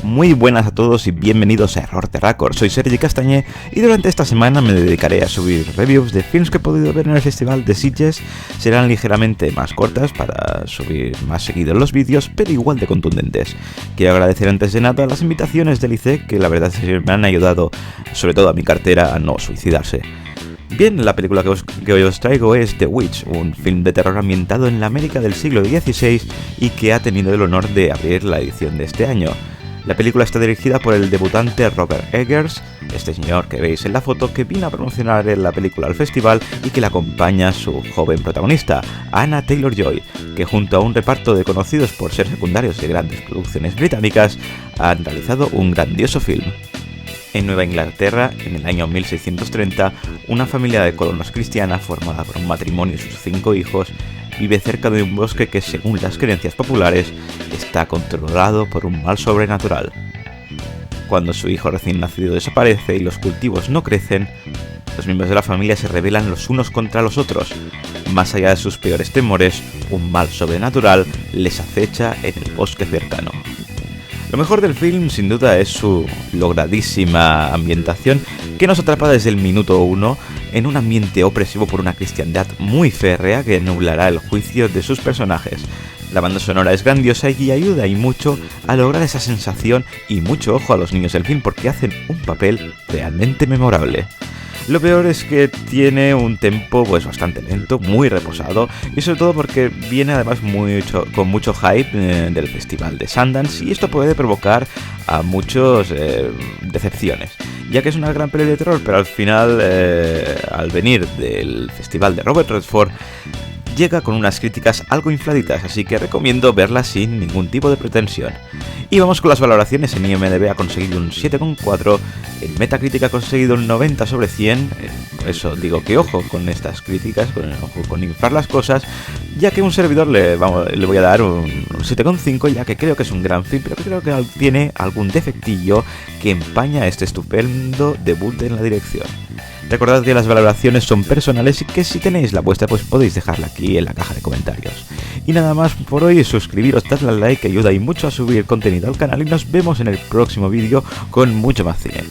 Muy buenas a todos y bienvenidos a Error de Record. Soy Sergi Castañé y durante esta semana me dedicaré a subir reviews de films que he podido ver en el Festival de Sitges. Serán ligeramente más cortas para subir más seguido los vídeos, pero igual de contundentes. Quiero agradecer antes de nada las invitaciones del ICEC, que la verdad es que me han ayudado, sobre todo a mi cartera, a no suicidarse. Bien, la película que hoy os traigo es The Witch, un film de terror ambientado en la América del siglo XVI y que ha tenido el honor de abrir la edición de este año. La película está dirigida por el debutante Robert Eggers, este señor que veis en la foto, que vino a promocionar la película al festival y que la acompaña su joven protagonista, Anya Taylor-Joy, que junto a un reparto de conocidos por ser secundarios de grandes producciones británicas, han realizado un grandioso film. En Nueva Inglaterra, en el año 1630, una familia de colonos cristiana formada por un matrimonio y sus 5 hijos vive cerca de un bosque que, según las creencias populares, está controlado por un mal sobrenatural. Cuando su hijo recién nacido desaparece y los cultivos no crecen, los miembros de la familia se rebelan los unos contra los otros. Más allá de sus peores temores, un mal sobrenatural les acecha en el bosque cercano. Lo mejor del film, sin duda, es su logradísima ambientación, que nos atrapa desde el minuto 1 en un ambiente opresivo por una cristiandad muy férrea que nublará el juicio de sus personajes. La banda sonora es grandiosa y ayuda y mucho a lograr esa sensación, y mucho ojo a los niños del film porque hacen un papel realmente memorable. Lo peor es que tiene un tempo bastante lento, muy reposado, y sobre todo porque viene además con mucho hype del Festival de Sundance, y esto puede provocar a muchos decepciones, ya que es una gran peli de terror, pero al final, al venir del Festival de Robert Redford, llega con unas críticas algo infladitas, así que recomiendo verla sin ningún tipo de pretensión. Y vamos con las valoraciones. En IMDb ha conseguido un 7,4, en Metacritic ha conseguido un 90 sobre 100, por eso digo que ojo con estas críticas, con inflar las cosas, ya que un servidor le voy a dar un 7,5, ya que creo que es un gran film, pero creo que tiene algún defectillo que empaña este estupendo debut en la dirección. Recordad que las valoraciones son personales y que si tenéis la vuestra pues podéis dejarla aquí en la caja de comentarios. Y nada más por hoy, suscribiros, dadle al like, que ayuda y mucho a subir contenido al canal, y nos vemos en el próximo vídeo con mucho más cine.